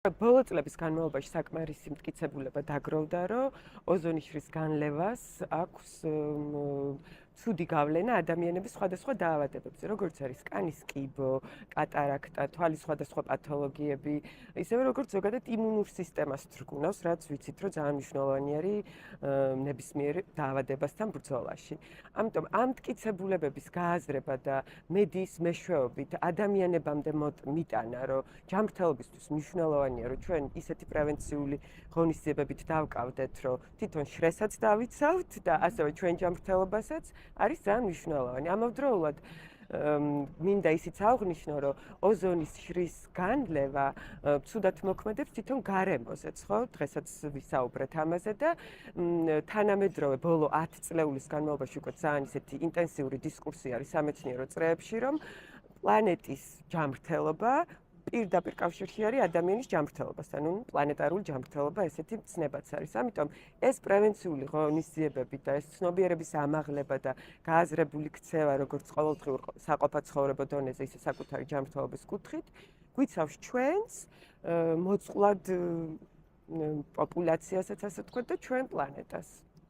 ბოლო წლების განმავლობაში საკმარისი მტკიცებულება დაგროვდა, რომ ოზონიშვილის განლევას აქვს ცუდი გავლენა ადამიანების სხვადასხვა დაავადებებზე, როგორც არის კანის კიბო, კატარაქტა, თვალის სხვადასხვა პათოლოგიები, ისევე როგორც ზოგადად იმუნურ სისტემას თრგუნავს, რაც ვიცით, რომ ძალიან მნიშვნელოვანი არის ნებისმიერ დაავადებასთან ბრძოლაში. ამიტომ ამ მტკიცებულებების გააზრება და მედიის მეშვეობით ადამიანებამდე მიტანა, რომ ჯანმრთელობისთვის მნიშვნელოვანია, რომ ჩვენ ისეთი პრევენციული ღონისძიებებით დავკავდეთ, რომ თვითონ შრესაც დავიცავთ და ასევე ჩვენ ჯანმრთელობასაც არის ძალიან მნიშვნელოვანი. ამავდროულად მინდა ისიც აღვნიშნო, რომ ოზონის შრის განლევა ცუდად მოქმედებს თვითონ გარემოზეც, ხო? დღესაც ვისაუბრეთ ამაზე და თანამედროვე ბოლო 10 წლეულის განმავლობაში უკვე ძალიან ისეთი ინტენსიური დისკურსი არის სამეცნიერო წრეებში, რომ პლანეტის ჯანმრთელობა პირდაპირ კავშირში არის ადამიანის ჯანმრთელობასთან, ანუ პლანეტარული ჯანმრთელობა ესეთი ცნებაც არის. ამიტომ ეს პრევენციული ღონისძიებები და ეს ცნობიერების ამაღლება და გააზრებული ქცევა, როგორც ყოველდღიურ საყოფაცხოვრებო დონეზე, ისე საკუთარი ჯანმრთელობის კუთხით, გვიცავს ჩვენს მოწყვლად პოპულაციასაც, ასე ვთქვათ, და ჩვენ პლანეტას.